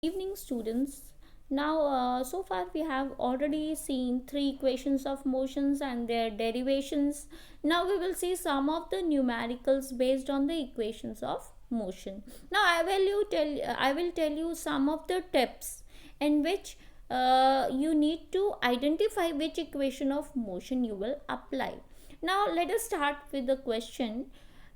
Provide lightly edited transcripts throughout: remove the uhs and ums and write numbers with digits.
Evening, students. Now, so far we have already seen three equations of motions and their derivations. Now we will see some of the numericals based on the equations of motion. Now I will tell you some of the tips in which you need to identify which equation of motion you will apply. Now let us start with the question.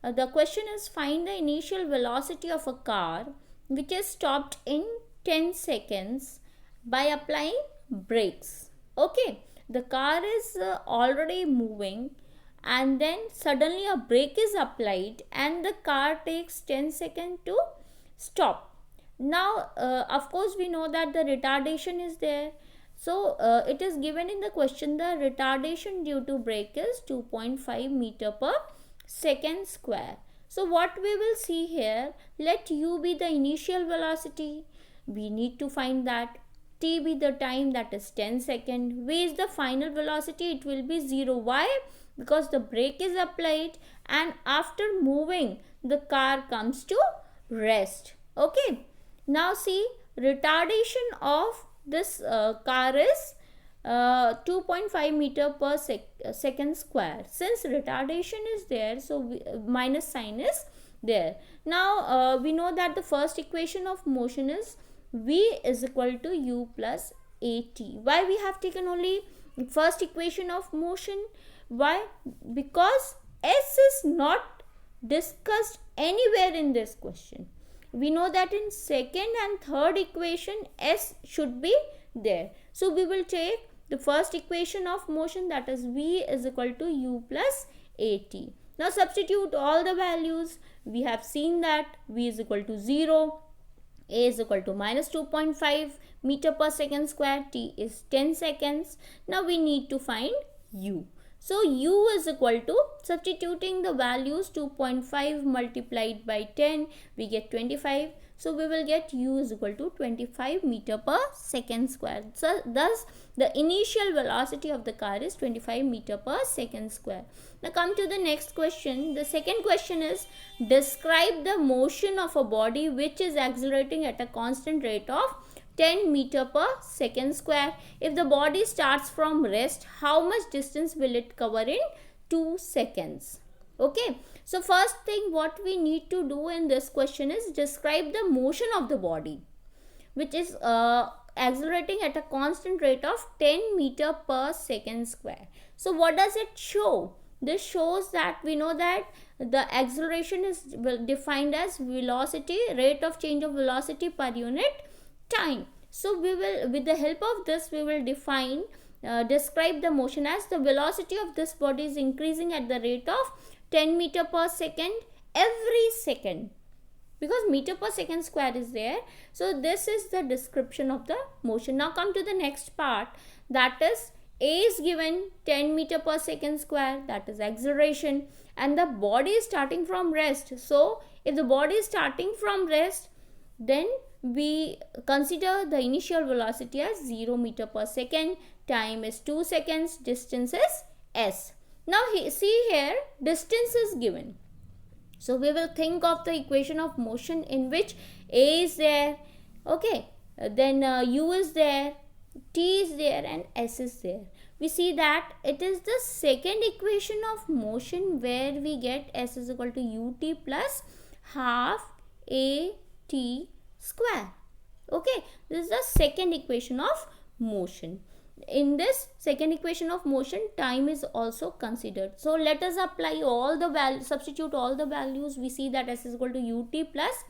The question is, find the initial velocity of a car which is stopped in 10 seconds by applying brakes. Okay, the car is already moving and then suddenly a brake is applied and the car takes 10 seconds to stop. Now, of course, we know that the retardation is there. So, it is given in the question the retardation due to brake is 2.5 meter per second square. So, what we will see here, let u be the initial velocity. We need to find that. T be the time, that is 10 seconds. V is the final velocity, it will be 0. Why? Because the brake is applied and after moving the car comes to rest. Okay. Now see, retardation of this car is 2.5 meter per second square. Since retardation is there, so minus sign is there. Now we know that the first equation of motion is v is equal to u plus at. Why we have taken only first equation of motion? Why? Because s is not discussed anywhere in this question. We know that in second and third equation s should be there. So we will take the first equation of motion, that is v is equal to u plus at. Now substitute all the values. We have seen that v is equal to 0, a is equal to minus 2.5 meter per second square, t is 10 seconds. Now we need to find u. So u is equal to, substituting the values, 2.5 multiplied by 10, we get 25. So we will get u is equal to 25 meter per second square. So thus the initial velocity of the car is 25 meter per second square. Now come to the next question. The second question is, describe the motion of a body which is accelerating at a constant rate of 10 meter per second square. If the body starts from rest, how much distance will it cover in 2 seconds? Okay, so first thing what we need to do in this question is describe the motion of the body which is accelerating at a constant rate of 10 meter per second square. So what does it show? This shows that we know that the acceleration is defined as velocity, rate of change of velocity per unit time. So we will, with the help of this, we will define describe the motion as the velocity of this body is increasing at the rate of 10 meter per second every second, because meter per second square is there. So this is the description of the motion. Now come to the next part, that is a is given 10 meter per second square, that is acceleration, and the body is starting from rest. So if the body is starting from rest, then we consider the initial velocity as 0 meter per second, time is 2 seconds, distance is s. Now see here, distance is given. So we will think of the equation of motion in which a is there, okay, then u is there, t is there and s is there. We see that it is the second equation of motion where we get s is equal to ut plus half a t square. Okay, this is the second equation of motion. In this second equation of motion, time is also considered. So let us apply all the values, substitute all the values. We see that s is equal to ut plus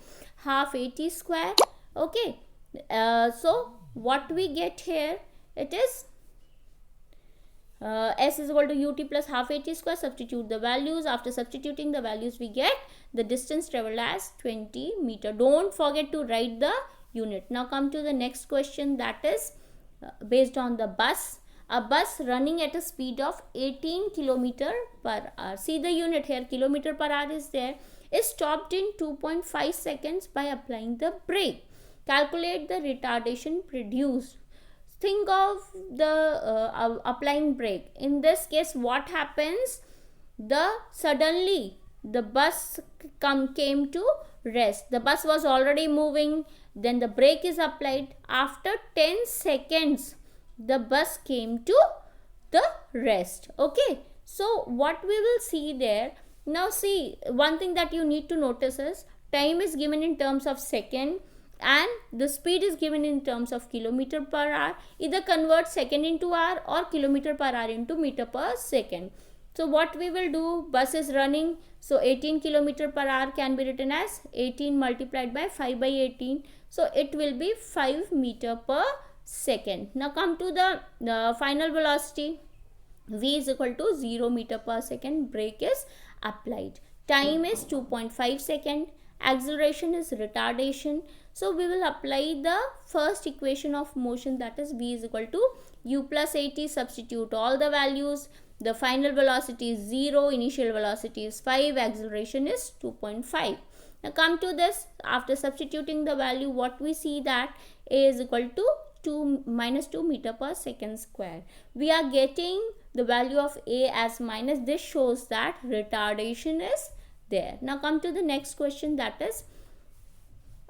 half at square. Okay, so what we get here, it is s is equal to ut plus half at square. Substitute the values. After substituting the values, we get the distance traveled as 20 meter. Don't forget to write the unit. Now come to the next question, that is based on the bus. A bus running at a speed of 18 km per hour. See the unit here, kilometer per hour is there, is stopped in 2.5 seconds by applying the brake. Calculate the retardation produced. Think of the applying brake. In this case, what happens? Suddenly the bus came to rest. The bus was already moving Then the brake is applied. After 10 seconds, the bus came to the rest. Okay, so what we will see there, now see, one thing that you need to notice is time is given in terms of second and the speed is given in terms of kilometer per hour. Either convert second into hour or kilometer per hour into meter per second. So what we will do, bus is running, so 18 kilometer per hour can be written as 18 multiplied by 5 by 18, so it will be 5 meter per second. Now come to the final velocity. V is equal to 0 meter per second. Brake is applied. Time is 2.5 second. Acceleration is retardation. So we will apply the first equation of motion, that is V is equal to u plus at. Substitute all the values. The final velocity is 0, initial velocity is 5, acceleration is 2.5. Now come to this, after substituting the value, what we see that A is equal to 2 meter per second square. We are getting the value of A as minus. This shows that retardation is there. Now come to the next question, that is,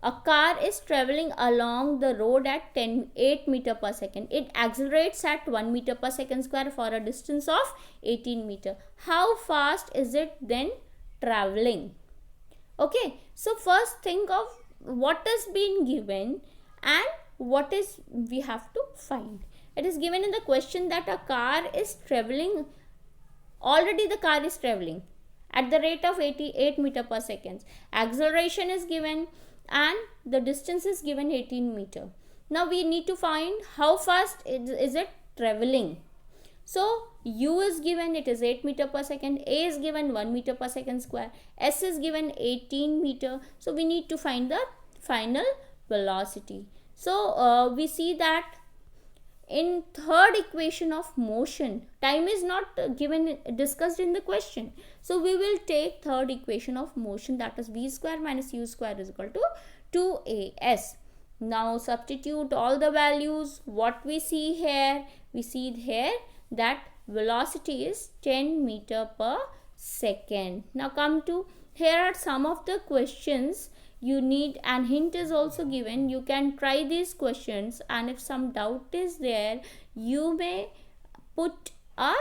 a car is traveling along the road at 8 meter per second. It accelerates at 1 meter per second square for a distance of 18 meter. How fast is it then traveling? Okay, so first think of what is being given and what is we have to find. It is given in the question that a car is traveling, already the car is traveling at the rate of 88 meter per second. Acceleration is given and the distance is given 18 meter. Now we need to find how fast is it traveling. So u is given, it is 8 meter per second. A is given 1 meter per second square. S is given 18 meter. So we need to find the final velocity. So we see that in third equation of motion, time is not discussed in the question. So we will take third equation of motion, that is v square minus u square is equal to 2as. Now substitute all the values. What we see here? We see here that velocity is 10 meter per second. Now come to, here are some of the questions you need, and hint is also given. You can try these questions, and if some doubt is there, you may put a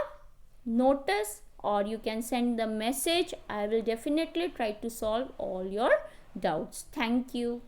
notice or you can send the message. I will definitely try to solve all your doubts. Thank you.